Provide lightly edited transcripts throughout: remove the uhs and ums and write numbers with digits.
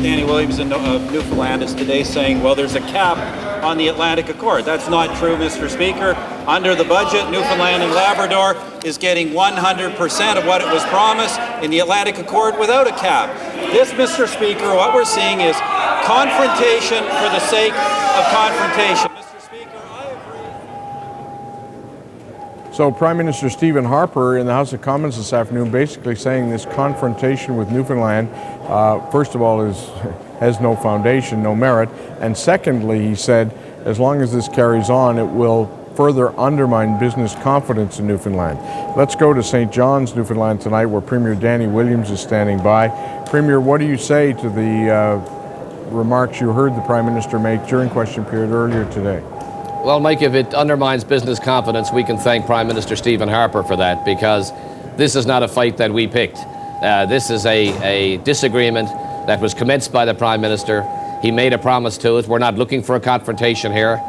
Danny Williams in Newfoundland is today saying, well, there's a cap on the Atlantic Accord. That's not true, Mr. Speaker. Under the budget, Newfoundland and Labrador is getting 100% of what it was promised in the Atlantic Accord without a cap. This, Mr. Speaker, what we're seeing is confrontation for the sake of confrontation. Mr. Speaker, I agree. So Prime Minister Stephen Harper in the House of Commons this afternoon basically saying this confrontation with Newfoundland, first of all, has no foundation, no merit, and secondly, he said, as long as this carries on, it will further undermine business confidence in Newfoundland. Let's go to St. John's, Newfoundland tonight, where Premier Danny Williams is standing by. Premier, what do you say to the remarks you heard the Prime Minister make during question period earlier today? Well, Mike, if it undermines business confidence, we can thank Prime Minister Stephen Harper for that, because this is not a fight that we picked. This is a disagreement that was commenced by the Prime Minister. He made a promise to it. We're not looking for a confrontation here.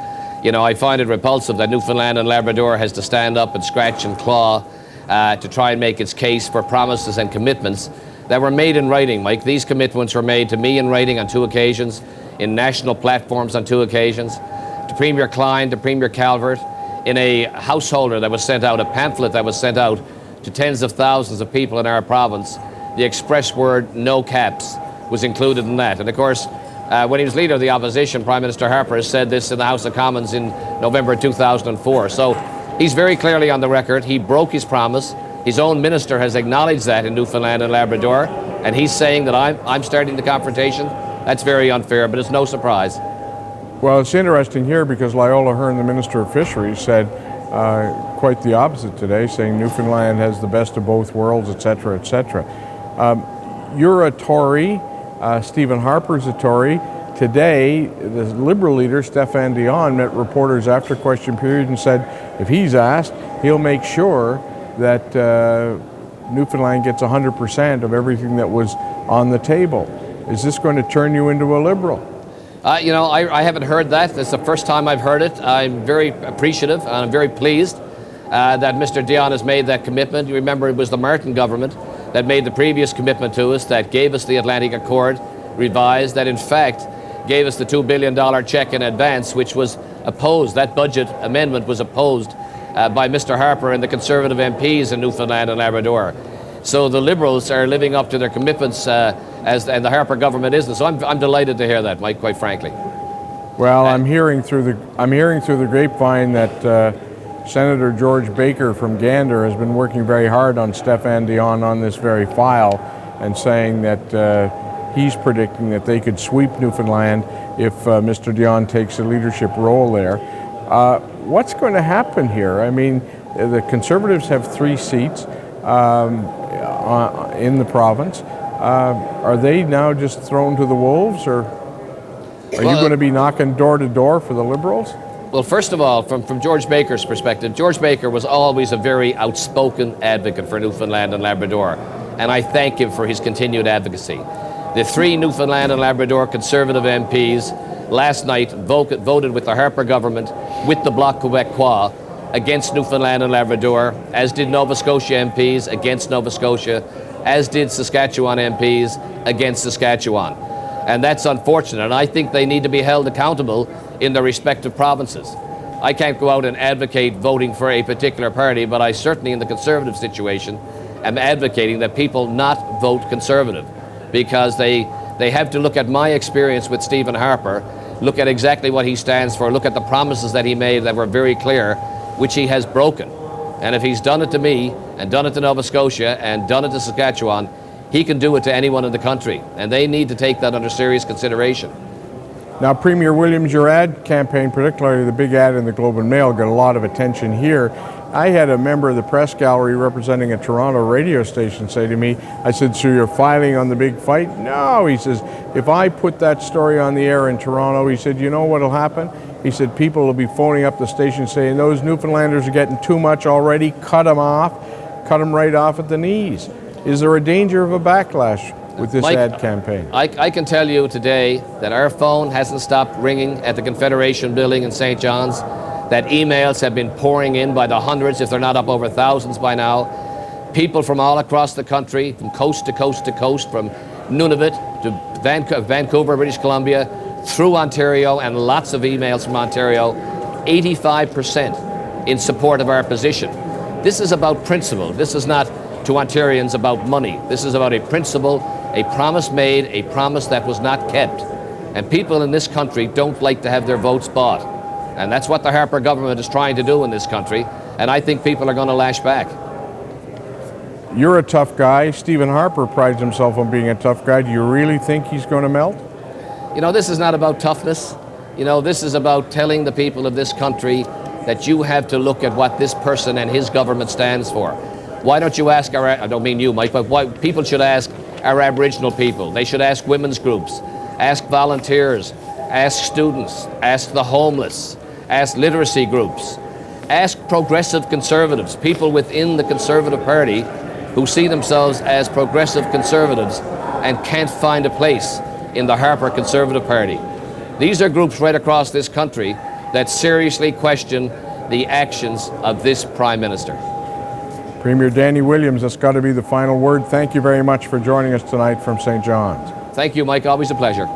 You know, I find it repulsive that Newfoundland and Labrador has to stand up and scratch and claw to try and make its case for promises and commitments that were made in writing, Mike. These commitments were made to me in writing on 2 occasions, in national platforms on 2 occasions, to Premier Klein, to Premier Calvert, in a householder that was sent out, a pamphlet that was sent out to tens of thousands of people in our province. The express word "no caps" was included in that. And of course, when he was Leader of the Opposition, Prime Minister Harper has said this in the House of Commons in November 2004. So he's very clearly on the record. He broke his promise. His own minister has acknowledged that in Newfoundland and Labrador, and he's saying that I'm starting the confrontation. That's very unfair, but it's no surprise. Well, it's interesting here because Loyola Hearn, the Minister of Fisheries, said quite the opposite today, saying Newfoundland has the best of both worlds, etc., etc. You're a Tory. Stephen Harper's a Tory. Today, the Liberal leader, Stéphane Dion, met reporters after question period and said if he's asked, he'll make sure that Newfoundland gets 100% of everything that was on the table. Is this going to turn you into a Liberal? You know, I haven't heard that. It's the first time I've heard it. I'm very appreciative and I'm very pleased that Mr. Dion has made that commitment. You remember it was the Martin government that made the previous commitment to us, that gave us the Atlantic Accord revised, that in fact gave us the $2 billion check in advance, which was opposed. That budget amendment was opposed by Mr. Harper and the Conservative MPs in Newfoundland and Labrador. So the Liberals are living up to their commitments and the Harper government isn't. So I'm delighted to hear that, Mike, quite frankly. Well, I'm hearing through the grapevine that Senator George Baker from Gander has been working very hard on Stéphane Dion on this very file and saying that he's predicting that they could sweep Newfoundland if Mr. Dion takes a leadership role there. What's going to happen here? I mean, the Conservatives have 3 seats in the province. Are they now just thrown to the wolves, or are you going to be knocking door to door for the Liberals? Well, first of all, from George Baker's perspective, George Baker was always a very outspoken advocate for Newfoundland and Labrador, and I thank him for his continued advocacy. The 3 Newfoundland and Labrador Conservative MPs last night voted with the Harper government, with the Bloc Québécois, against Newfoundland and Labrador, as did Nova Scotia MPs against Nova Scotia, as did Saskatchewan MPs against Saskatchewan. And that's unfortunate, and I think they need to be held accountable in their respective provinces. I can't go out and advocate voting for a particular party, but I certainly, in the Conservative situation, am advocating that people not vote Conservative, because they have to look at my experience with Stephen Harper, look at exactly what he stands for, look at the promises that he made that were very clear, which he has broken. And if he's done it to me, and done it to Nova Scotia, and done it to Saskatchewan, he can do it to anyone in the country, and they need to take that under serious consideration. Now, Premier Williams, your ad campaign, particularly the big ad in the Globe and Mail, got a lot of attention here. I had a member of the press gallery representing a Toronto radio station say to me, I said, so you're filing on the big fight? No, he says, if I put that story on the air in Toronto, he said, you know what'll happen? He said, people will be phoning up the station saying, those Newfoundlanders are getting too much already, cut them off, cut them right off at the knees. Is there a danger of a backlash with this Mike, ad campaign? I can tell you today that our phone hasn't stopped ringing at the Confederation building in St. John's, that emails have been pouring in by the hundreds, if they're not up over thousands by now. People from all across the country, from coast to coast to coast, from Nunavut to Vancouver, British Columbia, through Ontario, and lots of emails from Ontario, 85% in support of our position. This is about principle. This is not, to Ontarians, about money. This is about a principle, a promise made, a promise that was not kept. And people in this country don't like to have their votes bought. And that's what the Harper government is trying to do in this country. And I think people are going to lash back. You're a tough guy. Stephen Harper prides himself on being a tough guy. Do you really think he's going to melt? You know, this is not about toughness. You know, this is about telling the people of this country that you have to look at what this person and his government stands for. Why don't you ask our, I don't mean you, Mike, but why people should ask our Aboriginal people. They should ask women's groups, ask volunteers, ask students, ask the homeless, ask literacy groups, ask progressive conservatives, people within the Conservative Party who see themselves as progressive conservatives and can't find a place in the Harper Conservative Party. These are groups right across this country that seriously question the actions of this Prime Minister. Premier Danny Williams, that's got to be the final word. Thank you very much for joining us tonight from St. John's. Thank you, Mike. Always a pleasure.